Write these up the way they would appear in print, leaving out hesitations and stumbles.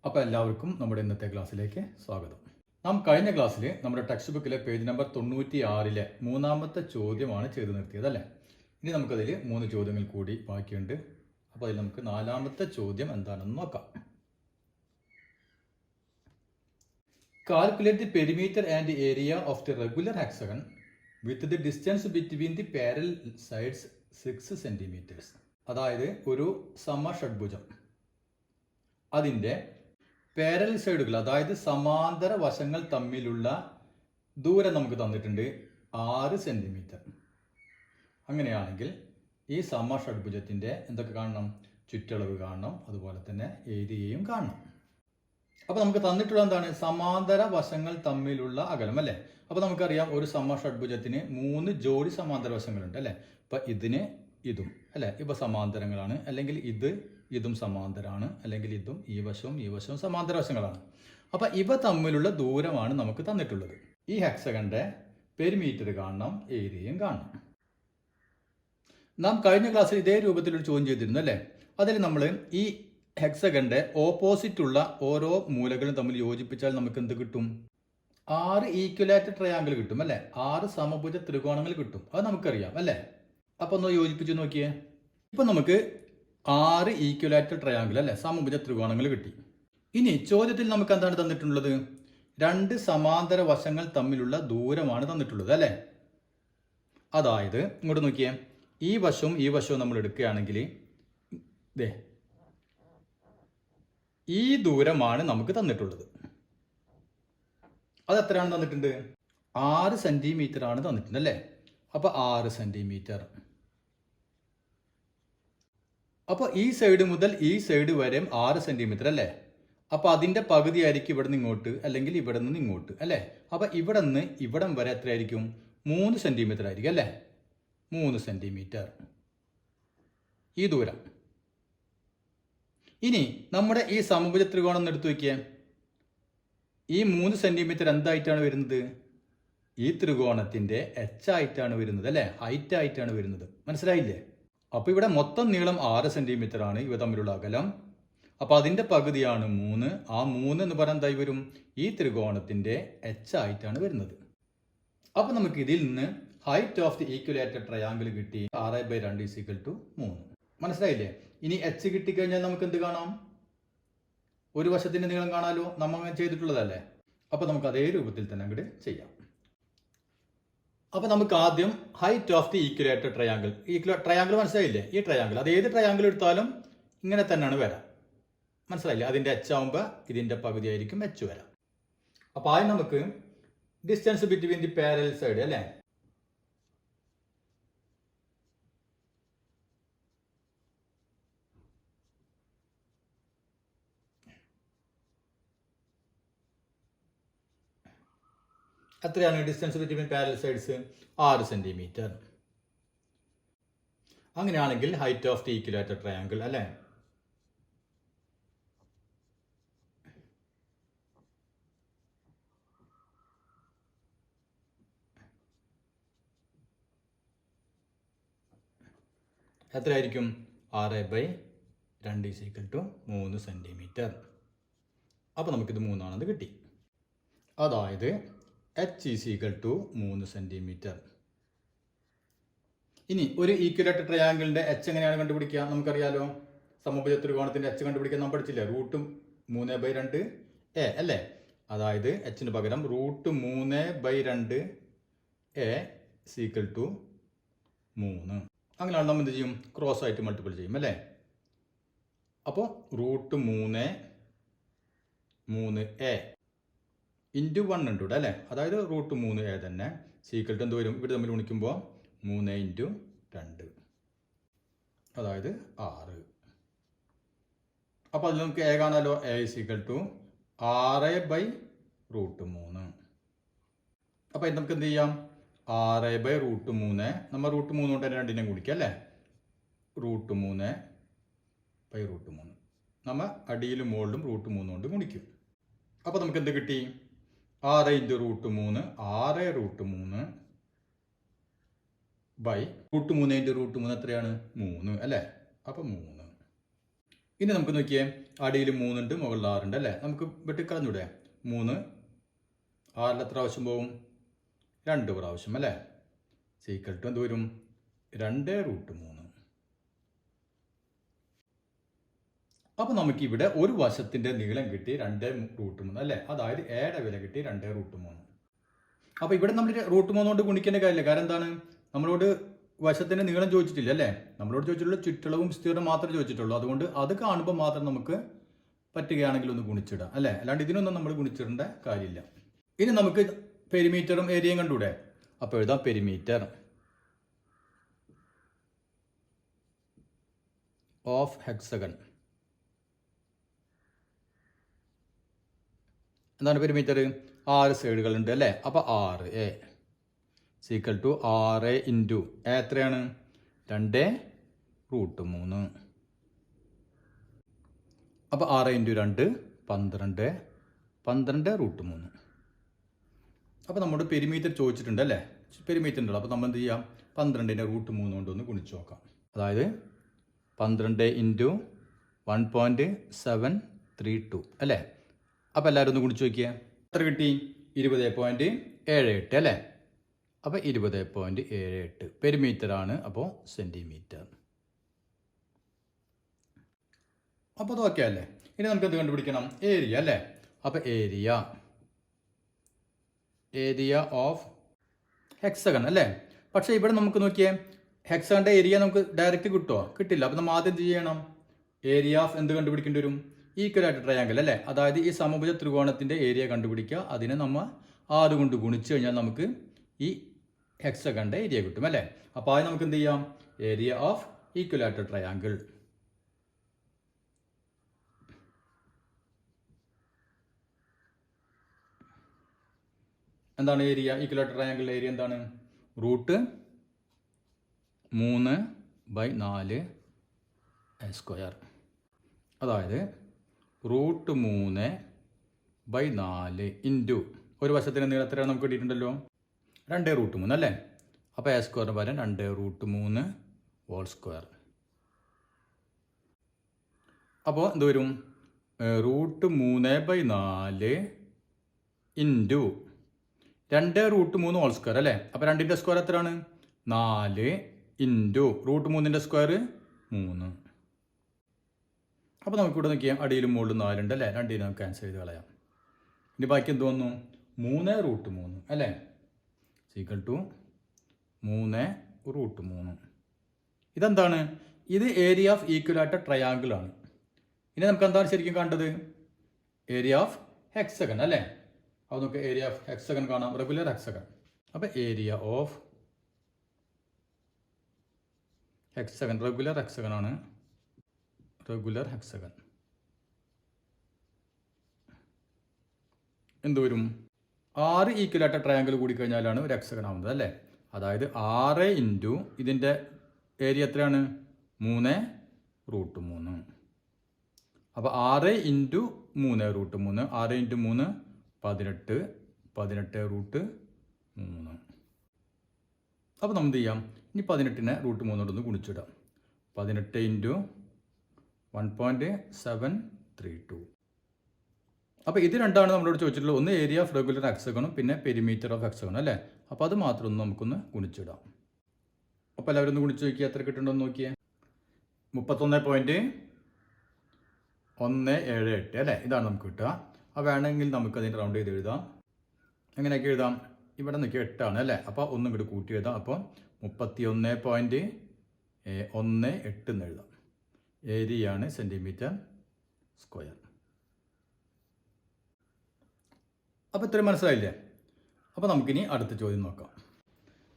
അപ്പോൾ എല്ലാവർക്കും നമ്മുടെ ഇന്നത്തെ ക്ലാസ്സിലേക്ക് സ്വാഗതം. നാം കഴിഞ്ഞ ക്ലാസ്സിൽ നമ്മുടെ ടെക്സ്റ്റ് ബുക്കിലെ പേജ് നമ്പർ 96 മൂന്നാമത്തെ ചോദ്യമാണ് ചെയ്തു നിർത്തിയത് അല്ലേ. ഇനി നമുക്കതിൽ 3 ചോദ്യങ്ങൾ കൂടി ബാക്കിയുണ്ട്. അപ്പോൾ അതിൽ നമുക്ക് നാലാമത്തെ ചോദ്യം എന്താണെന്ന് നോക്കാം. Calculate the perimeter and area of the regular hexagon with the distance between the parallel sides 6 centimetres. അതായത് ഒരു സമഷഡ്ഭുജം അതിൻ്റെ പാരലൽ സൈഡുകൾ, അതായത് സമാന്തര വശങ്ങൾ തമ്മിലുള്ള ദൂരം നമുക്ക് തന്നിട്ടുണ്ട് 6 സെന്റിമീറ്റർ. അങ്ങനെയാണെങ്കിൽ ഈ സമഷഡ്ഭുജത്തിൻ്റെ എന്തൊക്കെ കാണണം? ചുറ്റളവ് കാണണം, അതുപോലെ തന്നെ ഏരിയയും കാണണം. അപ്പോൾ നമുക്ക് തന്നിട്ടുള്ള എന്താണ്? സമാന്തര വശങ്ങൾ തമ്മിലുള്ള അകലം അല്ലേ. അപ്പോൾ നമുക്കറിയാം ഒരു സമഷഡ്ഭുജത്തിന് 3 ജോഡി സമാന്തര വശങ്ങളുണ്ട് അല്ലേ. ഇപ്പം ഇതിന് ഇതും അല്ലേ, ഇപ്പോൾ സമാന്തരങ്ങളാണ്. അല്ലെങ്കിൽ ഇതും സമാന്തരമാണ്, അല്ലെങ്കിൽ ഇതും ഈ വശവും സമാന്തര വശങ്ങളാണ്. അപ്പം ഇവ തമ്മിലുള്ള ദൂരമാണ് നമുക്ക് തന്നിട്ടുള്ളത്. ഈ ഹെക്സഗന്റെ പെരിമീറ്റർ കാണണം, ഏരിയയും കാണണം. നാം കഴിഞ്ഞ ക്ലാസ്സിൽ ഇതേ രൂപത്തിലൊരു ചോദ്യം ചെയ്തിരുന്നു അല്ലേ. അതിൽ നമ്മൾ ഈ ഹെക്സഗന്റെ ഓപ്പോസിറ്റ് ഉള്ള ഓരോ മൂലകളും തമ്മിൽ യോജിപ്പിച്ചാൽ നമുക്ക് എന്ത് കിട്ടും? 6 ഈക്വലാറ്റർ ട്രയാങ്കിൾ കിട്ടും അല്ലേ. 6 സമഭുജ ത്രികോണങ്ങൾ കിട്ടും. അത് നമുക്കറിയാം അല്ലേ. അപ്പൊ ഒന്ന് യോജിപ്പിച്ച് നോക്കിയേ. ഇപ്പൊ നമുക്ക് 6 ഈക്വലാറ്റർ ട്രയാങ്കിൾ അല്ലെ, സമഭുജ ത്രികോണങ്ങൾ കിട്ടി. ഇനി ചോദ്യത്തിൽ നമുക്ക് എന്താണ് തന്നിട്ടുള്ളത്? 2 സമാന്തര വശങ്ങൾ തമ്മിലുള്ള ദൂരമാണ് തന്നിട്ടുള്ളത് അല്ലെ. അതായത് ഇങ്ങോട്ട് നോക്കിയേ, ഈ വശവും നമ്മൾ എടുക്കുകയാണെങ്കിൽ ഈ ദൂരമാണ് നമുക്ക് തന്നിട്ടുള്ളത്. അത് എത്രയാണ് തന്നിട്ടുണ്ട്? 6 സെന്റിമീറ്റർ ആണ് തന്നിട്ടുണ്ട് അല്ലേ. അപ്പൊ 6 സെന്റിമീറ്റർ. അപ്പോൾ ഈ സൈഡ് മുതൽ ഈ സൈഡ് വരെ 6 സെന്റിമീറ്റർ അല്ലേ. അപ്പോൾ അതിൻ്റെ പകുതി ആയിരിക്കും ഇവിടെ നിന്ന് ഇങ്ങോട്ട്, അല്ലെങ്കിൽ ഇവിടെ നിന്ന് ഇങ്ങോട്ട് അല്ലേ. അപ്പോൾ ഇവിടെ നിന്ന് ഇവിടം വരെ എത്രയായിരിക്കും? 3 സെന്റിമീറ്റർ ആയിരിക്കും അല്ലേ. 3 സെന്റിമീറ്റർ ഈ ദൂരം. ഇനി നമ്മുടെ ഈ സമഭുജ ത്രികോണം ഒന്ന് എടുത്തു നോക്കിയേ. ഈ 3 സെന്റിമീറ്റർ എന്തായിട്ടാണ് വരുന്നത്? ഈ ത്രികോണത്തിന്റെ എച്ച് ആയിട്ടാണ് വരുന്നത് അല്ലേ, ഹൈറ്റ് ആയിട്ടാണ് വരുന്നത്. മനസ്സിലായില്ലേ? അപ്പോൾ ഇവിടെ മൊത്തം നീളം 6 സെന്റിമീറ്റർ ആണ് ഇവ തമ്മിലുള്ള അകലം. അപ്പോൾ അതിന്റെ പകുതിയാണ് 3. ആ 3 എന്ന് പറഞ്ഞാൽ എന്തായി വരും? ഈ ത്രികോണത്തിന്റെ എച്ച് ആയിട്ടാണ് വരുന്നത്. അപ്പോൾ നമുക്ക് ഇതിൽ നിന്ന് height of the equilateral triangle കിട്ടി. 6/2 = 3. മനസ്സിലായില്ലേ? ഇനി എച്ച് കിട്ടിക്കഴിഞ്ഞാൽ നമുക്ക് എന്ത് കാണാം? ഒരു വശത്തിന്റെ നീളം കാണാലോ. നമ്മൾ ചെയ്തിട്ടുള്ളതല്ലേ. അപ്പോൾ നമുക്ക് അതേ രൂപത്തിൽ തന്നെ അങ്ങോട്ട് ചെയ്യാം. അപ്പോൾ നമുക്ക് ആദ്യം height of the equilateral triangle. Triangle മനസ്സിലായില്ലേ? ഈ ട്രയാങ്കിൾ, അത് ഏത് ട്രയാങ്കിൾ എടുത്താലും ഇങ്ങനെ തന്നെയാണ് വരാം. മനസ്സിലായില്ലേ? അതിൻ്റെ എച്ച് ആകുമ്പോൾ ഇതിൻ്റെ പകുതി ആയിരിക്കും എച്ച് വരാം. അപ്പോൾ ആദ്യം നമുക്ക് distance between the parallel side അല്ലേ. എത്രയാണ് distance between parallel sides? 6 centimetre. അങ്ങനെയാണെങ്കിൽ height of the equilateral triangle അല്ലേ. എത്രയായിരിക്കും? 6/2 = 3 സെന്റിമീറ്റർ. അപ്പോൾ നമുക്കിത് 3 ആണെന്ന് കിട്ടി. അതായത് h = 3 സെന്റിമീറ്റർ. ഇനി ഒരു ഈക്വലാറ്റർ ട്രയാങ്കിളിന്റെ എച്ച് എങ്ങനെയാണ് കണ്ടുപിടിക്കുക? നമുക്കറിയാലോ. സമഭുജ ത്രികോണത്തിന്റെ എച്ച് കണ്ടുപിടിക്കാൻ നമ്മൾ പഠിച്ചില്ലേ? √3/2 അല്ലേ. അതായത് എച്ചിന് പകരം √3/2 = 3. അങ്ങനെയാണ് നമ്മൾ എന്ത് ചെയ്യും? ക്രോസ് ആയിട്ട് മൾട്ടിപ്പിൾ ചെയ്യും അല്ലേ. അപ്പോൾ √3 × 1 ഉണ്ട് ഇവിടെ അല്ലേ. അതായത് √3 തന്നെ = എന്ത് വരും? ഇവിടെ തമ്മിൽ ഗുണിക്കുമ്പോൾ 3 × 2, അതായത് 6. അപ്പോൾ അതിൽ നമുക്ക് കാണാലോ. a = 6/√3. അപ്പോൾ നമുക്ക് എന്ത് ചെയ്യാം? 6/√3 നമ്മൾ √3 കൊണ്ട് തന്നെ രണ്ടിനെയും ഗുണിക്കാം അല്ലേ. √3/√3 നമ്മൾ അടിയിലും മുകളിലും √3 കൊണ്ട് ഗുണിക്കും. അപ്പോൾ നമുക്ക് എന്ത് കിട്ടി? 6 × √3 6√3 √3 × √3 എത്രയാണ്? 3 അല്ലേ. അപ്പം 3. ഇനി നമുക്ക് നോക്കിയേ, അടിയിൽ 3 ഉണ്ട്, മുകളിൽ 6 ഉണ്ട് അല്ലേ? നമുക്ക് വെട്ടിക്കളഞ്ഞൂടെ? 3 6 എത്ര പ്രാവശ്യം പോവും? 2 പ്രാവശ്യം അല്ലേ? സീക്വൽ ടു എന്ത് വരും? 2√3. അപ്പോൾ നമുക്കിവിടെ ഒരു വശത്തിൻ്റെ നീളം കിട്ടി 2√3 അല്ലേ? അതായത് എയുടെ വില കിട്ടി 2√3. അപ്പോൾ ഇവിടെ നമ്മൾ √3 കൊണ്ട് ഗുണിക്കേണ്ട കാര്യമില്ല. കാരണം എന്താണ്? നമ്മളോട് വശത്തിൻ്റെ നീളം ചോദിച്ചിട്ടില്ല അല്ലേ? നമ്മളോട് ചോദിച്ചിട്ടുള്ള ചുറ്റളവും വിസ്തീർണം മാത്രമേ ചോദിച്ചിട്ടുള്ളൂ. അതുകൊണ്ട് അത് കാണുമ്പോൾ മാത്രം നമുക്ക് പറ്റുകയാണെങ്കിൽ ഒന്ന് ഗുണിച്ചിടാം അല്ലേ? അല്ലാണ്ട് ഇതിനൊന്നും നമ്മൾ ഗുണിച്ചിടേണ്ട കാര്യമില്ല. ഇനി നമുക്ക് പെരിമീറ്ററും ഏരിയയും കണ്ടൂടെ? അപ്പോൾ എഴുതാം പെരിമീറ്റർ ഓഫ് ഹെക്സഗൺ. എന്താണ് പെരിമീറ്റർ? 6 സൈഡുകളുണ്ട് അല്ലേ? അപ്പോൾ 6A സീക്വൽ ടു 6 ഇൻറ്റു എത്രയാണ്? 2√3. അപ്പോൾ 6 ഇൻറ്റു 2 12, 12√3. അപ്പോൾ നമ്മുടെ പെരിമീറ്റർ ചോദിച്ചിട്ടുണ്ട് അല്ലേ? പെരിമീറ്റർ ഉണ്ടല്ലോ. അപ്പോൾ നമ്മൾ എന്ത് ചെയ്യാം? 12ന്റെ √3 കൊണ്ടൊന്ന് ഗുണിച്ച് നോക്കാം. അതായത് 12 ഇൻറ്റു 1.732 അല്ലേ? അപ്പോൾ എല്ലാവരും ഒന്ന് ഗുണിച്ച് നോക്കിയേ. എത്ര കിട്ടി? 20.78 അല്ലേ? അപ്പോൾ 20.78 പെരിമീറ്റർ ആണ്. അപ്പോൾ സെൻറ്റിമീറ്റർ. അപ്പോൾ അത് ഓക്കെ അല്ലേ? ഇനി നമുക്ക് എന്ത് കണ്ടുപിടിക്കണം? ഏരിയ അല്ലേ? അപ്പോൾ ഏരിയ ഓഫ് ഹെക്സഗൺ അല്ലേ? പക്ഷേ ഇവിടെ നമുക്ക് നോക്കിയേ, ഹെക്സഗണിൻ്റെ ഏരിയ നമുക്ക് ഡയറക്റ്റ് കിട്ടുമോ? കിട്ടില്ല. അപ്പോൾ നമ്മൾ ആദ്യം എന്ത് ചെയ്യണം? ഏരിയ ഓഫ് എന്ത് കണ്ടുപിടിക്കേണ്ടി വരും? ഈക്വലായിട്ട് ട്രയാങ്കിൾ അല്ലേ? അതായത് ഈ സമഭുജ ത്രികോണത്തിൻ്റെ ഏരിയ കണ്ടുപിടിക്കുക. അതിനെ നമ്മൾ 6 കൊണ്ട് ഗുണിച്ച് കഴിഞ്ഞാൽ നമുക്ക് ഈ ഹെക്സഗണിൻ്റെ ഏരിയ കിട്ടും അല്ലേ? അപ്പോൾ അത് നമുക്ക് എന്ത് ചെയ്യാം? Area of equilateral triangle. എന്താണ് ഏരിയ? ഈക്വലാറ്റർ ട്രയാങ്കിളിൻ്റെ ഏരിയ എന്താണ്? √3/4 സ്ക്വയർ. അതായത് √3/4 ഇൻറ്റു ഒരു വശത്തിൻ്റെ നീളം എത്രയാണ് നമുക്ക് കിട്ടിയിട്ടുണ്ടല്ലോ? 2√3 അല്ലേ? അപ്പോൾ എ സ്ക്വയറിന് പകരം 2√3 ഹോൾ സ്ക്വയർ. അപ്പോൾ എന്ത് വരും? √3/4 ഇൻറ്റു 2√3 ഹോൾ സ്ക്വയർ അല്ലേ? അപ്പോൾ 2ന്റെ സ്ക്വയർ എത്രയാണ്? 4 ഇൻറ്റു √3ന്റെ സ്ക്വയർ 3. അപ്പോൾ നമുക്കിവിടെ നോക്കിയാൽ അടിയിലും മുകളിലും 4 ഉണ്ട് അല്ലേ? 2 നമുക്ക് ക്യാൻസൽ ചെയ്ത് കളയാം. ഇനി ബാക്കി എന്ത് വന്നു? 3√3 അല്ലേ? Is equal to 3√3. ഇതെന്താണ്? ഇത് ഏരിയ ഓഫ് ഈക്വലാറ്റർ ട്രയാങ്കിൾ ആണ്. ഇനി നമുക്ക് എന്താണ് ശരിക്കും കണ്ടത്? ഏരിയ ഓഫ് ഹെക്സഗൺ അല്ലേ? അപ്പോൾ നമുക്ക് ഏരിയ ഓഫ് ഹെക്സഗൺ കാണാം. Regular hexagon. അപ്പോൾ area of hexagon regular hexagon ആണ്. റെഗുലർ ഹെക്സഗൺ എന്ത് വരും? 6 ഈക്വലാറ്റർ ട്രയാങ്കിൾ കൂടി കഴിഞ്ഞാലാണ് ഒരു ഹെക്സഗൺ ആവുന്നത് അല്ലേ? അതായത് 6 ഇൻറ്റു ഇതിൻ്റെ ഏരിയ എത്രയാണ്? 3√3. അപ്പോൾ 6 ഇൻറ്റു 3√3. 6 ഇൻറ്റു 3 18, 18√3. അപ്പോൾ നമ്മൾ എന്ത് ചെയ്യാം? ഇനി 18നെ √3 കൊണ്ടൊന്ന് ഗുണിച്ചിടാം. 18 ഇൻറ്റു 1.732. അപ്പോൾ ഇത് രണ്ടാണ് നമ്മളോട് ചോദിച്ചിട്ടുള്ളത്. ഒന്ന് ഏരിയ ഓഫ് റെഗുലർ ഹെക്സഗണും പിന്നെ പെരിമീറ്റർ ഓഫ് ഹെക്സഗണും അല്ലേ? അപ്പോൾ അത് മാത്രം ഒന്ന് നമുക്കൊന്ന് ഗുണിച്ചിടാം. അപ്പോൾ എല്ലാവരും ഒന്ന് ഗുണിച്ച് നോക്കിയാൽ എത്ര കിട്ടുന്നുണ്ടോ നോക്കിയേ. 31.178 അല്ലേ? ഇതാണ് നമുക്ക് കിട്ടുക. അപ്പോൾ വേണമെങ്കിൽ നമുക്കതിന് റൗണ്ട് ചെയ്ത് എഴുതാം. എങ്ങനെയൊക്കെ എഴുതാം? ഇവിടെ നിൽക്കുക 8 ആണ് അല്ലേ? അപ്പോൾ ഒന്നും കൂടി കൂട്ടി എഴുതാം. അപ്പോൾ 31.18 എന്ന് എഴുതാം. ഏരിയയാണ് സെൻറ്റിമീറ്റർ സ്ക്വയർ. അപ്പോൾ ഇത്രയും മനസ്സിലായില്ലേ? അപ്പോൾ നമുക്കിനി അടുത്ത ചോദ്യം നോക്കാം.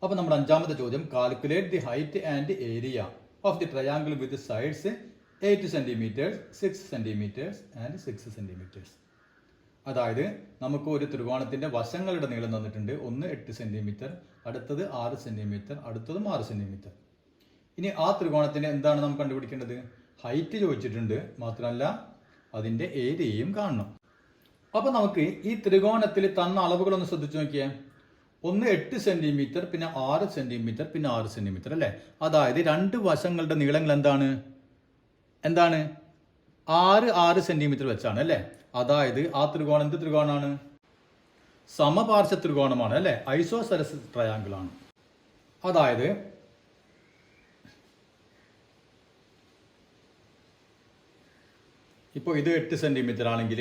അപ്പോൾ നമ്മുടെ 5ാമത്തെ ചോദ്യം, calculate the height and area of the triangle with sides 8 centimetres, 6 centimetres and 6 centimetres. അതായത് നമുക്ക് ഒരു ത്രികോണത്തിൻ്റെ വശങ്ങളുടെ നീളം തന്നിട്ടുണ്ട്. ഒന്ന് 8 സെൻറ്റിമീറ്റർ, അടുത്തത് 6 സെൻറ്റിമീറ്റർ, അടുത്തതും 6 സെൻറ്റിമീറ്റർ. ഇനി ആ ത്രികോണത്തിൻ്റെ എന്താണ് നമുക്ക് കണ്ടുപിടിക്കേണ്ടത്? ഹൈറ്റ് ചോദിച്ചിട്ടുണ്ട്, മാത്രമല്ല അതിൻ്റെ ഏരിയയും കാണണം. അപ്പോൾ നമുക്ക് ഈ ത്രികോണത്തിൽ തന്ന അളവുകളൊന്ന് ശ്രദ്ധിച്ചു നോക്കിയേ. ഒന്ന് 8 സെൻറ്റിമീറ്റർ, പിന്നെ 6 സെൻറ്റിമീറ്റർ, പിന്നെ 6 സെൻറ്റിമീറ്റർ അല്ലേ? അതായത് 2 വശങ്ങളുടെ നീളങ്ങൾ എന്താണ്? 6 സെന്റിമീറ്റർ വെച്ചാണ് അല്ലേ. അതായത് ആ ത്രികോണം എന്ത് ത്രികോണമാണ്? സമപാർശ്വ ത്രികോണമാണ് അല്ലേ, ഐസോസെലസ് ട്രയാങ്കിൾ ആണ്. അതായത് ഇപ്പോൾ ഇത് 8 സെന്റിമീറ്റർ ആണെങ്കിൽ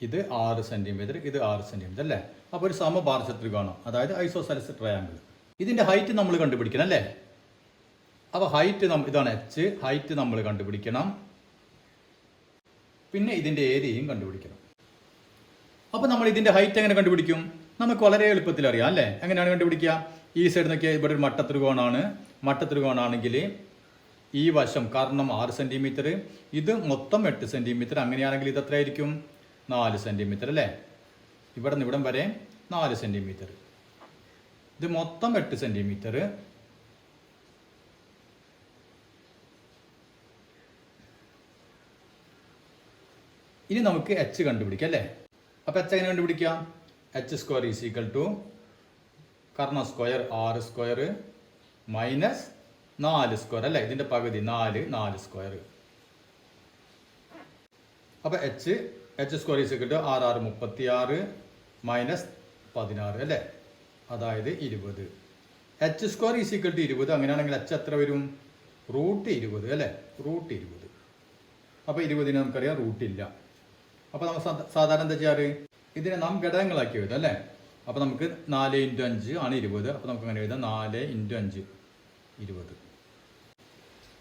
ഇത് 6 സെന്റിമീറ്റർ, ഇത് 6 സെന്റിമീറ്റർ അല്ലേ. അപ്പോൾ ഒരു സമപാർശ്വ ത്രികോണം, അതായത് ഐസോസെലസ് ട്രയാങ്കിൾ. ഇതിന്റെ ഹൈറ്റ് നമ്മൾ കണ്ടുപിടിക്കണം അല്ലേ. അപ്പോൾ ഹൈറ്റ് ഇതാണ് h, ഹൈറ്റ് നമ്മൾ കണ്ടുപിടിക്കണം. പിന്നെ ഇതിന്റെ ഏരിയയും കണ്ടുപിടിക്കണം. അപ്പോൾ നമ്മൾ ഇതിന്റെ ഹൈറ്റ് എങ്ങനെ കണ്ടുപിടിക്കും? നമുക്ക് വളരെ എളുപ്പത്തിൽ അറിയാം അല്ലേ. എങ്ങനെയാണ് കണ്ടുപിടിക്കുക? ഈ സൈഡ് നോക്കിയാൽ ഇവിടെ ഒരു മട്ടത്രികോണാണ്. മട്ടത്രികോണാണെങ്കിൽ ഈ വശം കർണം 6 സെന്റിമീറ്റർ, ഇത് മൊത്തം 8 സെന്റിമീറ്റർ. അങ്ങനെയാണെങ്കിൽ ഇത് എത്രയായിരിക്കും? 4 സെന്റിമീറ്റർ അല്ലേ. ഇവിടെ നിന്ന് ഇവിടം വരെ 4 സെന്റിമീറ്റർ, ഇത് മൊത്തം 8 സെന്റിമീറ്റർ. ഇനി നമുക്ക് h കണ്ടുപിടിക്കാം അല്ലേ. അപ്പോൾ h എങ്ങനെ കണ്ടുപിടിക്കാം? h² ഈസ് ഈക്വൽ ടു കർണ സ്ക്വയർ 6 സ്ക്വയർ മൈനസ് 4 സ്ക്വയർ അല്ലേ. ഇതിന്റെ പകുതി 4 സ്ക്വയർ. അപ്പോൾ h² is equal to 6 36 minus 16 അല്ലേ, അതായത് 20. h² is equal to 20. അങ്ങനെയാണെങ്കിൽ h എത്ര വരും? √20 അല്ലേ, √20. അപ്പോൾ 20 നമുക്കറിയാം റൂട്ടില്ല. അപ്പോൾ നമ്മൾ സാധാരണ എന്താ ചെയ്യാറ്? ഇതിനെ നാം ഘടകങ്ങളാക്കി എഴുതാം അല്ലേ. അപ്പോൾ നമുക്ക് 4 × 5 ആണ് 20. അപ്പോൾ നമുക്ക് അങ്ങനെ എഴുതാം 4 × 5 20.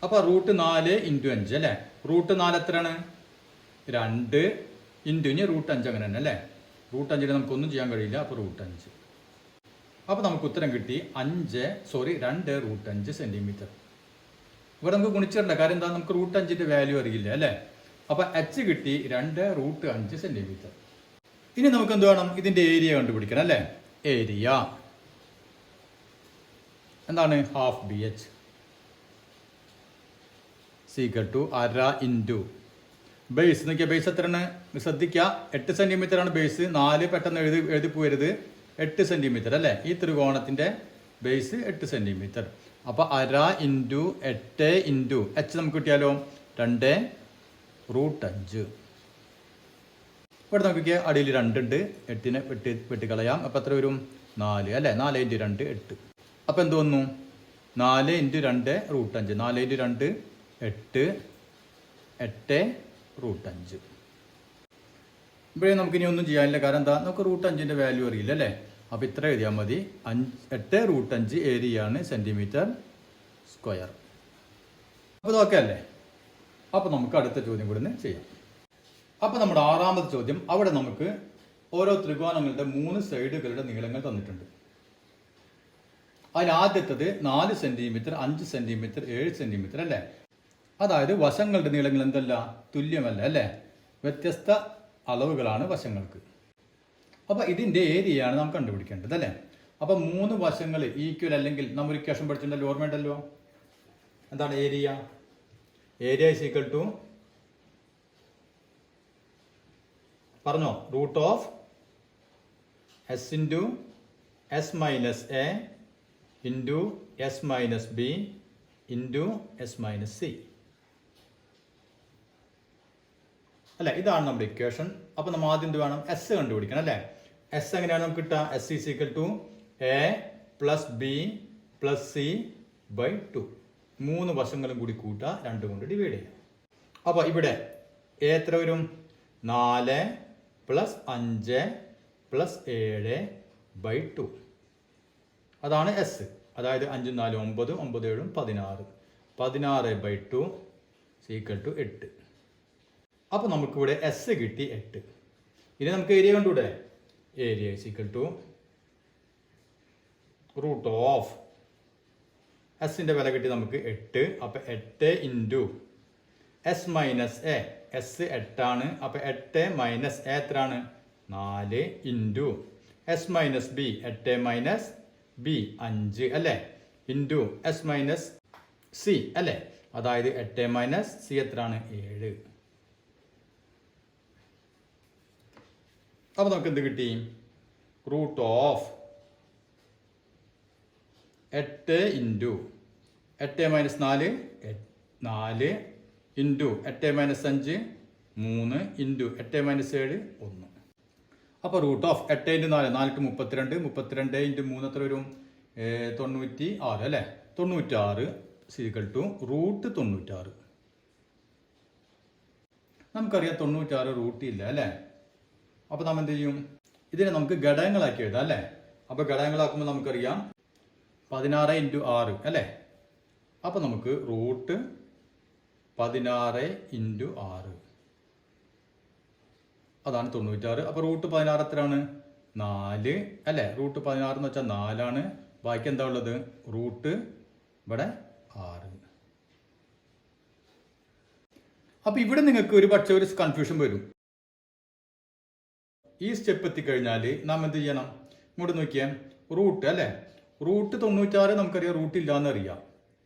അപ്പോൾ √4 × 5 അല്ലേ. √4 എത്രയാണ്? 2 ഇൻറ്റു ഇനി √5 അങ്ങനെ തന്നെ അല്ലേ. √5 നമുക്കൊന്നും ചെയ്യാൻ കഴിയില്ല. അപ്പോൾ √5. അപ്പോൾ നമുക്ക് ഉത്തരം കിട്ടി 2 √5 സെന്റിമീറ്റർ. ഇവിടെ നമുക്ക് ഗുണിച്ചിടണ്ട, കാര്യം എന്താ, നമുക്ക് √5 വാല്യൂ അറിയില്ല അല്ലേ. അപ്പോൾ h കിട്ടി 2 √5 സെന്റിമീറ്റർ. ഇനി നമുക്ക് എന്ത് വേണം? ഇതിന്റെ ഏരിയ കണ്ടുപിടിക്കണം അല്ലേ. ഏരിയ എന്താണ്? Half BH is equal to 1/2 into base. നോക്കിയാൽ ബേസ് എത്രയാണ്? ശ്രദ്ധിക്കുക, 8 സെന്റിമീറ്റർ ആണ് ബേസ്. 4 പെട്ടെന്ന് എഴുതി പോരുത്. 8 സെന്റിമീറ്റർ അല്ലേ. ഈ ത്രികോണത്തിന്റെ ബേസ് 8 സെന്റിമീറ്റർ. അപ്പോൾ 1/2 ഇൻറ്റു 8 ഇൻറ്റു h നമുക്ക് കിട്ടിയാലോ 2 √5. ഇവിടെ നമുക്ക് അടിയിൽ 2 ഉണ്ട്, 8നെ വെട്ടിക്കളയാം. അപ്പോൾ എത്ര വരും? 4 അല്ലേ. 4 × 2 8. അപ്പോൾ എന്ത് വന്നു? 4 × 2 √5. 4 × 2 8, 8 √5. ഇവിടെ നമുക്കിനി ഒന്നും ചെയ്യാനില്ല, കാരണം എന്താ, നമുക്ക് √5 വാല്യൂ അറിയില്ല അല്ലേ. അപ്പോൾ ഇത്ര എഴുതിയാൽ മതി. 8 √5 ഏരിയയാണ് സെന്റിമീറ്റർ സ്ക്വയർ. അപ്പോൾ ഇതൊക്കെ അല്ലേ. അപ്പോൾ നമുക്ക് അടുത്ത ചോദ്യം കൂടെ ചെയ്യാം. അപ്പോൾ നമ്മുടെ 6ാമത്തെ ചോദ്യം, അവിടെ നമുക്ക് ഓരോ ത്രികോണങ്ങളുടെ 3 സൈഡുകളുടെ നീളങ്ങൾ തന്നിട്ടുണ്ട്. അതിൽ ആദ്യത്തത് 4 സെന്റിമീറ്റർ, 5 സെന്റിമീറ്റർ, 7 സെന്റിമീറ്റർ അല്ലേ. അതായത് വശങ്ങളുടെ നീളങ്ങൾ എന്തല്ല, തുല്യമല്ല അല്ലേ, വ്യത്യസ്ത അളവുകളാണ് വശങ്ങൾക്ക്. അപ്പോൾ ഇതിന്റെ ഏരിയയാണ് നാം കണ്ടുപിടിക്കേണ്ടത് അല്ലേ. അപ്പോൾ 3 വശങ്ങൾ ഈക്വൽ അല്ലെങ്കിൽ നമ്മൾ ഇക്വേഷൻ പഠിച്ചിട്ടുണ്ടല്ലോ, ഓർമ്മയുണ്ടല്ലോ. എന്താണ് area? Area is equal to പറഞ്ഞോ, √(s × s minus a into s മൈനസ് b ഇൻറ്റു s മൈനസ് c അല്ലേ. ഇതാണ് നമ്മുടെ ഇക്വേഷൻ. അപ്പോൾ നമ്മൾ ആദ്യം എന്ത് വേണം? s കണ്ടുപിടിക്കണം അല്ലേ. s എങ്ങനെയാണ് നമുക്ക് കിട്ടുക? s is equal to a + b + c / 2. 3 വശങ്ങളും കൂടി കൂട്ടുക, 2 കൊണ്ട് ഡിവൈഡ് ചെയ്യുക. അപ്പോൾ ഇവിടെ a എത്ര വരും? 4 + 5 + 7 / 2. അതാണ് s. അതായത് 5 4 9, 9 7 16, 16 / 2 = 8. അപ്പോൾ നമുക്കിവിടെ s കിട്ടി 8. ഇനി നമുക്ക് ഏരിയ കണ്ടുകൂടെ? Area is equal to √(s) ന്റെ വില കിട്ടി നമുക്ക് 8. അപ്പോൾ 8 into s minus a. s 8 ആണ്. അപ്പോൾ 8 മൈനസ് a എത്രയാണ്? 4 ഇൻറ്റു s മൈനസ് b. 8 മൈനസ് b 5 അല്ലേ, ഇൻറ്റു s മൈനസ് c അല്ലേ. അതായത് 8 മൈനസ് c എത്രയാണ്? 7. അപ്പോൾ നമുക്ക് എന്ത് കിട്ടി? √(8 ഇൻറ്റു 8 മൈനസ് 4 4 ഇൻറ്റു 8 മൈനസ് 5 3 ഇൻറ്റു 8 മൈനസ് 7 1. അപ്പോൾ root of 8 into 4 4 to 32 32 into 3 എത്ര വരും 96 അല്ലേ 96 ഈക്വൽ ടു റൂട്ട് 96. നമുക്കറിയാം 96 റൂട്ടില്ല അല്ലേ. അപ്പോൾ നമ്മൾ എന്ത് ചെയ്യും ഇതിനെ നമുക്ക് ഘടകങ്ങളാക്കി എഴുതാം അല്ലേ. അപ്പോൾ ഘടകങ്ങളാക്കുമ്പോൾ നമുക്കറിയാം 16 ഇൻറ്റു 6 അല്ലേ. അപ്പോൾ നമുക്ക് റൂട്ട് 16 ഇൻറ്റു 6 അതാണ് 96. അപ്പോൾ റൂട്ട് 16 എത്രയാണ് 4 അല്ലേ. റൂട്ട് 16 എന്ന് വെച്ചാൽ 4 ബാക്കി എന്താ ഉള്ളത് റൂട്ട് ഇവിടെ 6. അപ്പോൾ ഇവിടെ നിങ്ങൾക്ക് ഒരു പക്ഷേ ഒരു കൺഫ്യൂഷൻ വരും. ഈ സ്റ്റെപ്പ് എത്തിക്കഴിഞ്ഞാൽ നാം എന്ത് ചെയ്യണം ഇങ്ങോട്ട് നോക്കിയാൽ റൂട്ട് അല്ലേ. റൂട്ട് 96 നമുക്കറിയാം റൂട്ടില്ല എന്നറിയാം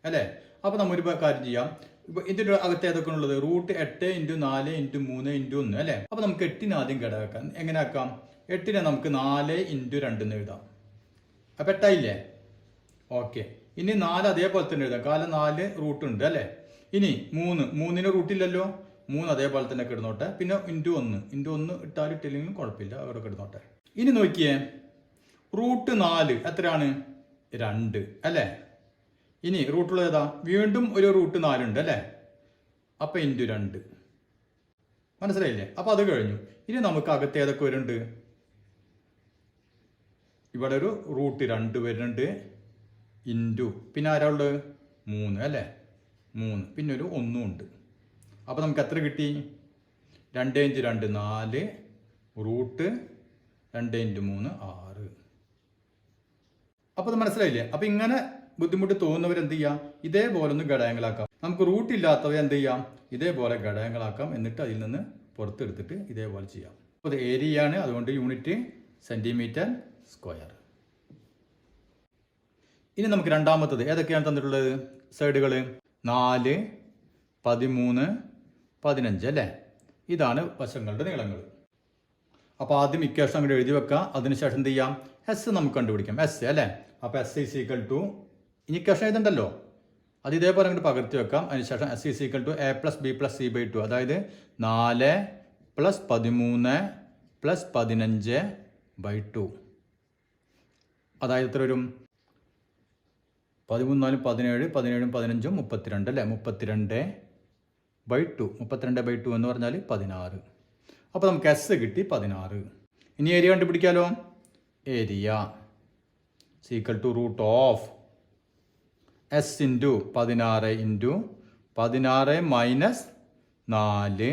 അല്ലേ. അപ്പോൾ നമ്മൊരു കാര്യം ചെയ്യാം. ഇപ്പോൾ ഇതിൻ്റെ അകത്ത് ഏതൊക്കെ ഉള്ളത് റൂട്ട് 8 ഇൻറ്റു 4 ഇൻറ്റു 3 ഇൻറ്റു 1 അല്ലേ. അപ്പോൾ നമുക്ക് 8 ആദ്യം ഘടകമാക്കാം. എങ്ങനെ ആക്കാം 8 നമുക്ക് 4 ഇൻറ്റു 2 എന്ന് എഴുതാം. അപ്പോൾ 8 ആയില്ലേ. ഓക്കെ ഇനി 4 അതേപോലെ തന്നെ എഴുതാം കാരണം 4 റൂട്ട് ഉണ്ട് അല്ലേ. ഇനി 3 റൂട്ടില്ലല്ലോ 3 അതേപോലെ തന്നെ കിടന്നോട്ടെ. പിന്നെ ഇൻറ്റു 1 ഇട്ടാലും ഇട്ടില്ലെങ്കിലും കുഴപ്പമില്ല അവിടെ കിടന്നോട്ടെ. ഇനി നോക്കിയേ റൂട്ട് 4 എത്രയാണ് 2 അല്ലേ. ഇനി റൂട്ടുള്ളത് ഏതാ വീണ്ടും ഒരു റൂട്ട് 4 ഉണ്ട് അല്ലേ. അപ്പം ഇൻറ്റു 2 മനസ്സിലായില്ലേ. അപ്പോൾ അത് കഴിഞ്ഞു. ഇനി നമുക്ക് അകത്ത് ഏതൊക്കെ വരുന്നുണ്ട് ഇവിടെ ഒരു റൂട്ട് 2 വരുന്നുണ്ട് ഇൻറ്റു പിന്നെ ആരാ ഉള്ളത് 3 അല്ലേ 3 പിന്നെ ഒരു 1 ഉണ്ട്. അപ്പോൾ നമുക്ക് എത്ര കിട്ടി 2 ഇൻറ്റു 2 4 റൂട്ട് 2 ഇൻറ്റു 3 6. അപ്പോൾ അത് മനസ്സിലായില്ലേ. അപ്പോൾ ഇങ്ങനെ ബുദ്ധിമുട്ട് തോന്നുന്നവരെന്ത് ചെയ്യാം ഇതേപോലെ ഒന്ന് ഘടകങ്ങളാക്കാം. നമുക്ക് റൂട്ട് ഇല്ലാത്തവ എന്ത് ചെയ്യാം ഇതേപോലെ ഘടകങ്ങളാക്കാം. എന്നിട്ട് അതിൽ നിന്ന് പുറത്തെടുത്തിട്ട് ഇതേപോലെ ചെയ്യാം. അപ്പോൾ അത് ഏരിയയാണ് അതുകൊണ്ട് യൂണിറ്റ് സെൻറ്റിമീറ്റർ സ്ക്വയർ. ഇനി നമുക്ക് രണ്ടാമത്തത് ഏതൊക്കെയാണ് തന്നിട്ടുള്ളത് സൈഡുകൾ 4 13 15 അല്ലേ. ഇതാണ് വശങ്ങളുടെ നീളങ്ങൾ. അപ്പോൾ ആദ്യം ഇക്വേഷൻ അങ്ങോട്ട് എഴുതി വെക്കുക. അതിനുശേഷം എന്ത് ചെയ്യാം എസ് നമുക്ക് കണ്ടുപിടിക്കാം എസ് അല്ലേ. അപ്പോൾ എസ് ഈസ് ഈക്വൽ ടു ഇനി ഇക്വേഷൻ എഴുതണ്ടല്ലോ അത് ഇതേപോലെ അങ്ങോട്ട് പകർത്തി വെക്കാം. അതിനുശേഷം s is equal to a + b + c / 2 അതായത് 4 + 13 + 15/2 അതായത് എത്ര വരും 13 4 17 17 15 32 അല്ലേ 32/2 32/2 എന്ന് പറഞ്ഞാൽ 16. അപ്പോൾ നമുക്ക് എസ് കിട്ടി 16. ഇനി ഏരിയ കണ്ടുപിടിക്കാമല്ലോ. Area equal to root of S into 16 into 16 minus 4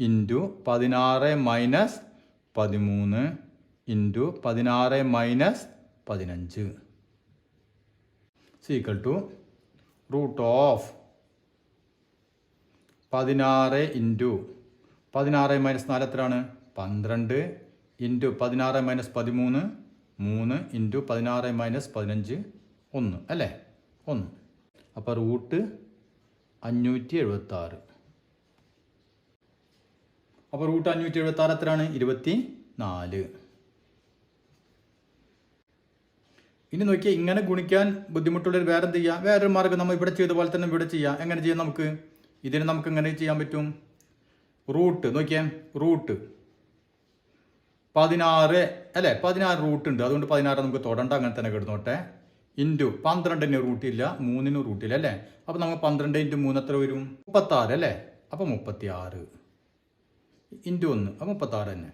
into 16 minus 13 into 16 minus 15 equal to root of 16 into 16 minus 4 എത്രയാണ് 12 ഇൻറ്റു 16 മൈനസ് 13 3 ഇൻറ്റു 16 മൈനസ് 15 1 അല്ലേ 1. അപ്പോൾ റൂട്ട് 576. അപ്പോൾ റൂട്ട് 576 എത്രയാണ് 24. ഇനി നോക്കിയാൽ ഇങ്ങനെ ഗുണിക്കാൻ ബുദ്ധിമുട്ടുള്ളൊരു വേറെ എന്ത് ചെയ്യുക വേറൊരു മാർഗ്ഗം നമ്മൾ ഇവിടെ ചെയ്ത പോലെ തന്നെ ഇവിടെ ചെയ്യാം. എങ്ങനെ ചെയ്യാം നമുക്ക് ഇതിന് നമുക്ക് എങ്ങനെ ചെയ്യാൻ പറ്റും റൂട്ട് നോക്കിയാൽ റൂട്ട് 16 അല്ലേ 16 റൂട്ട് ഉണ്ട് അതുകൊണ്ട് 16 നമുക്ക് തൊടണ്ട അങ്ങനെ തന്നെ കിടന്നോട്ടെ ഇൻറ്റു 12 റൂട്ടില്ല 3 റൂട്ടില്ല അല്ലേ. അപ്പോൾ നമുക്ക് 12 ഇൻറ്റു 3 എത്ര വരും 36 അല്ലേ. അപ്പോൾ 36 ഇൻറ്റു 1 അപ്പോൾ 36 തന്നെ.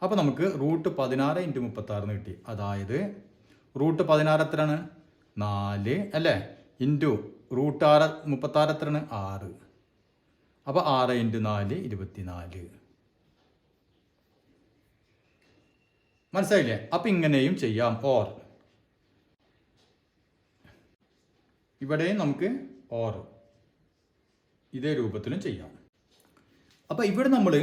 അപ്പോൾ നമുക്ക് റൂട്ട് 16 ഇൻറ്റു 36 എന്ന് കിട്ടി. അതായത് റൂട്ട് 16 എത്രയാണ് 4 അല്ലേ ഇൻറ്റു റൂട്ട് 36 എത്രയാണ് 6. അപ്പോൾ 6 ഇൻറ്റു 4 24. മനസ്സിലായില്ലേ. അപ്പം ഇങ്ങനെയും ചെയ്യാം. ഓർ ഇവിടെയും നമുക്ക് ഓർ ഇതേ രൂപത്തിലും ചെയ്യാം. അപ്പോൾ ഇവിടെ നമ്മൾ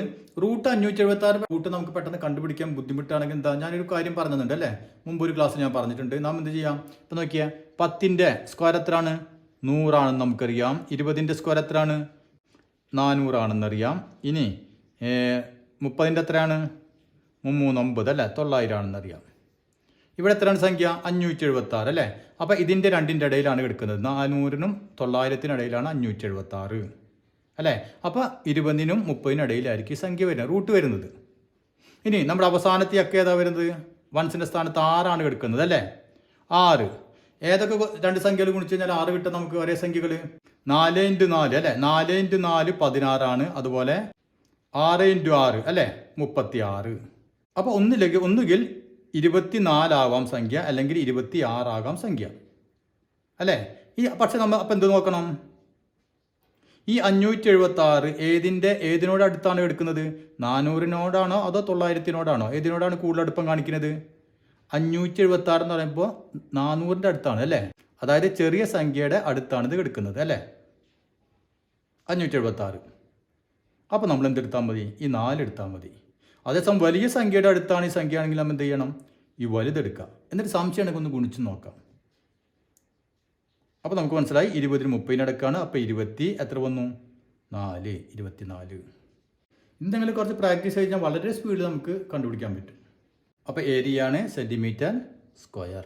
റൂട്ട് 576 റൂട്ട് നമുക്ക് പെട്ടെന്ന് കണ്ടുപിടിക്കാൻ ബുദ്ധിമുട്ടാണെങ്കിൽ എന്താ ഞാനൊരു കാര്യം പറഞ്ഞിട്ടുണ്ട് അല്ലേ മുമ്പ് ഒരു ക്ലാസ്സിൽ ഞാൻ പറഞ്ഞിട്ടുണ്ട്. നാം എന്ത് ചെയ്യാം ഇപ്പം നോക്കിയാൽ 10ന്റെ സ്ക്വയർ എത്രയാണ് 100 ആണെന്ന് നമുക്കറിയാം. 20ന്റെ സ്ക്വയർ എത്രയാണ് 400 ആണെന്നറിയാം. ഇനി 30ന്റെ എത്രയാണ് 309 അല്ലേ 900 ആണെന്നറിയാം. ഇവിടെ എത്രയാണ് സംഖ്യ 576 അല്ലേ. അപ്പോൾ ഇതിൻ്റെ രണ്ടിൻ്റെ ഇടയിലാണ് കിടക്കുന്നത് 400നും 900ത്തിനും ഇടയിലാണ് 576 അല്ലേ? അപ്പോൾ 20-നും 30-നും ഇടയിലായിരിക്കും ഈ സംഖ്യ വരുന്നത്, റൂട്ട് വരുന്നത്. ഇനി നമ്മുടെ അവസാനത്തെ അക്ക ഏതാ വരുന്നത്? വൺസിൻ്റെ സ്ഥാനത്ത് 6 കിടക്കുന്നത് അല്ലേ? 6 ഏതൊക്കെ രണ്ട് സംഖ്യകൾ ഗുണിച്ച് കഴിഞ്ഞാൽ 6 കിട്ടും നമുക്ക്? ഒരേ സംഖ്യകൾ 4 × 4 അല്ലേ? 4 × 4 16 അതുപോലെ 6 × 6 അല്ലേ? 36. അപ്പോൾ ഒന്നുകിൽ 24 ആവാം സംഖ്യ, അല്ലെങ്കിൽ 26 ആകാം സംഖ്യ അല്ലേ? പക്ഷെ നമ്മൾ അപ്പം എന്ത് നോക്കണം? ഈ 576 ഏതിനോട് അടുത്താണ് എടുക്കുന്നത്? 400-നോടാണോ അതോ 900-നോടാണോ? ഏതിനോടാണ് കൂടുതൽ അടുപ്പം കാണിക്കുന്നത്? 576 എന്ന് പറയുമ്പോൾ 400-ൻ്റെ അടുത്താണ് അല്ലേ? അതായത് ചെറിയ സംഖ്യയുടെ അടുത്താണ് ഇത് എടുക്കുന്നത് അല്ലേ? 576. അപ്പോൾ നമ്മൾ എന്തെടുത്താൽ മതി? ഈ 4 എടുത്താൽ മതി. അതേസമയം വലിയ സംഖ്യയുടെ അടുത്താണ് ഈ സംഖ്യ ആണെങ്കിൽ നമ്മൾ എന്ത് ചെയ്യണം? ഈ വലുതെടുക്കുക. എന്നിട്ട് സംശയമാണെങ്കിൽ ഒന്ന് ഗുണിച്ച് നോക്കാം. അപ്പോൾ നമുക്ക് മനസ്സിലായി 20-നും 30-നും ഇടയ്ക്കാണ്. അപ്പോൾ 20 എത്ര വന്നു? 4, 24. എന്തെങ്കിലും കുറച്ച് പ്രാക്ടീസ് കഴിഞ്ഞാൽ വളരെ സ്പീഡിൽ നമുക്ക് കണ്ടുപിടിക്കാൻ പറ്റും. അപ്പോൾ ഏരിയയാണ് സെൻറ്റിമീറ്റർ സ്ക്വയർ.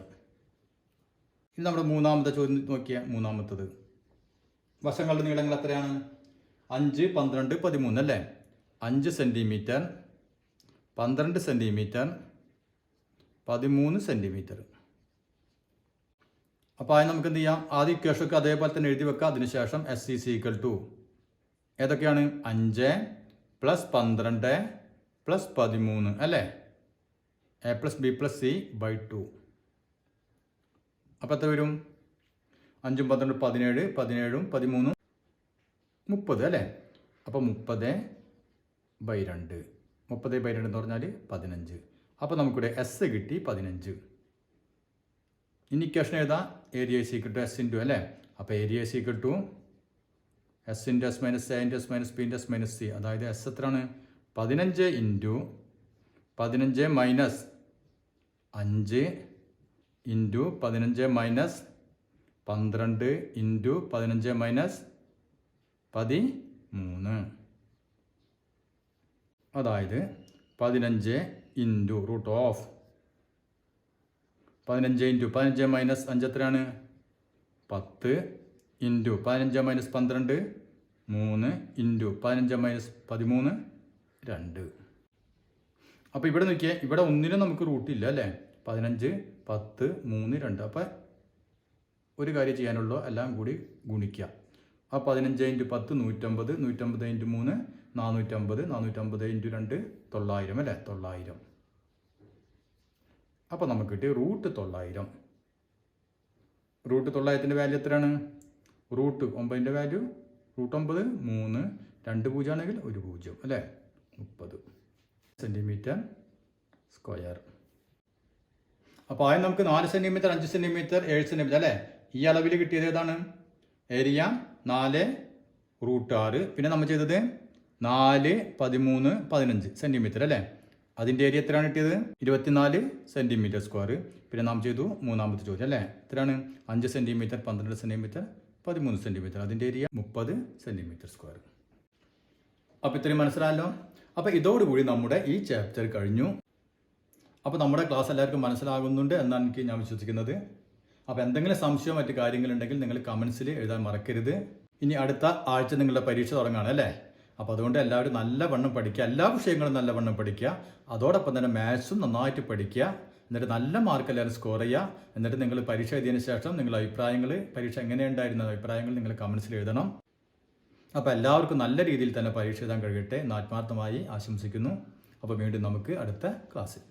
ഇനി നമ്മുടെ മൂന്നാമത്തെ ചോദ്യം നോക്കിയാൽ, മൂന്നാമത്തത് വശങ്ങളുടെ നീളങ്ങൾ എത്രയാണ്? 5, 12, 13 അല്ലേ? 5 സെൻറ്റിമീറ്റർ, 12 സെൻറ്റിമീറ്റർ, 13 സെൻറ്റിമീറ്റർ. അപ്പോൾ ആദ്യം നമുക്ക് എന്ത് ചെയ്യാം? ആദ്യ ഇക്വേഷനൊക്കെ അതേപോലെ തന്നെ എഴുതി വെക്കാം. അതിനുശേഷം S ഏതൊക്കെയാണ്? 5 + 12 + 13 അല്ലേ? A + B + C / 2. അപ്പോൾ എത്ര വരും? 5 ഉം 12 17, 17ഉം 13 30 അല്ലേ? അപ്പോൾ 30/2. 30/2 എന്ന് പറഞ്ഞാൽ 15. അപ്പോൾ നമുക്കിവിടെ S കിട്ടി 15. ഇനി ഇക്വേഷൻ എഴുതാം. ഏരിയ S × അല്ലേ? അപ്പോൾ area S = S × S - A × S - B × S - C. അതായത് S എത്രയാണ്? 15 × 15 - 5 × 15 - 12 × 15 - 13. അതായത് 15 × √15 × 15 - 5 എത്രയാണ്? 10 × 15 - 12 3 × 15 - 13 2. അപ്പോൾ ഇവിടെ നോക്കിയേ, ഇവിടെ ഒന്നിനും നമുക്ക് റൂട്ടില്ല അല്ലേ? 15, 10, 3, 2. അപ്പോൾ ഒരു കാര്യം ചെയ്യാനുള്ളൂ, എല്ലാം കൂടി ഗുണിക്കുക. ആ 15 × 10 150, 150 × 3 450, 450 × 2 900 അല്ലേ? 900. അപ്പോൾ നമുക്ക് കിട്ടി √900. √900ൻ്റെ വാല്യൂ എത്രയാണ്? √9ൻ്റെ വാല്യൂ √9 3, 2 0 ആണെങ്കിൽ 1 0 അല്ലേ? 30 സെൻറ്റിമീറ്റർ സ്ക്വയർ. അപ്പോൾ ആദ്യം നമുക്ക് 4 സെൻറ്റിമീറ്റർ, 5 സെൻറ്റിമീറ്റർ, 7 സെൻറ്റിമീറ്റർ അല്ലേ? ഈ അളവിൽ കിട്ടിയത് ഏതാണ്? ഏരിയ 4 √6. പിന്നെ നമ്മൾ ചെയ്തത് 4, 13, 15 സെൻറ്റിമീറ്റർ അല്ലേ? അതിൻ്റെ ഏരിയ എത്രയാണ് കിട്ടിയത്? 24 സെൻറ്റിമീറ്റർ സ്ക്വയർ. പിന്നെ നാം ചെയ്തു മൂന്നാമത്തെ ചോദ്യം അല്ലേ? എത്രയാണ്? 5 സെൻറ്റിമീറ്റർ, 12 സെൻറ്റിമീറ്റർ, 13 സെൻറ്റിമീറ്റർ. അതിൻ്റെ ഏരിയ 30 സെൻറ്റിമീറ്റർ സ്ക്വയർ. അപ്പോൾ ഇത്രയും മനസ്സിലായല്ലോ. അപ്പോൾ ഇതോടുകൂടി നമ്മുടെ ഈ ചാപ്റ്റർ കഴിഞ്ഞു. അപ്പോൾ നമ്മുടെ ക്ലാസ് എല്ലാവർക്കും മനസ്സിലാകുന്നുണ്ട് എന്നാണ് ഞാൻ വിശ്വസിക്കുന്നത്. അപ്പോൾ എന്തെങ്കിലും സംശയമോ മറ്റു കാര്യങ്ങളുണ്ടെങ്കിൽ നിങ്ങൾ കമൻസിൽ എഴുതാൻ മറക്കരുത്. ഇനി അടുത്ത ആഴ്ച നിങ്ങളുടെ പരീക്ഷ തുടങ്ങുകയാണ് അല്ലേ? അപ്പോൾ അതുകൊണ്ട് എല്ലാവരും നല്ലവണ്ണം പഠിക്കുക, എല്ലാ വിഷയങ്ങളും നല്ലവണ്ണം പഠിക്കുക. അതോടൊപ്പം തന്നെ മാത്സും നന്നായിട്ട് പഠിക്കുക. എന്നിട്ട് നല്ല മാർക്ക് എല്ലാവരും സ്കോർ ചെയ്യുക. എന്നിട്ട് നിങ്ങൾ പരീക്ഷ എഴുതിയതിന് ശേഷം നിങ്ങളുടെ അഭിപ്രായങ്ങൾ, പരീക്ഷ എങ്ങനെയുണ്ടായിരുന്ന അഭിപ്രായങ്ങൾ നിങ്ങൾ കമൻസിൽ എഴുതണം. അപ്പോൾ എല്ലാവർക്കും നല്ല രീതിയിൽ തന്നെ പരീക്ഷ എഴുതാൻ കഴിയട്ടെ എന്ന് ആത്മാർത്ഥമായി ആശംസിക്കുന്നു. അപ്പോൾ വീണ്ടും നമുക്ക് അടുത്ത ക്ലാസ്സിൽ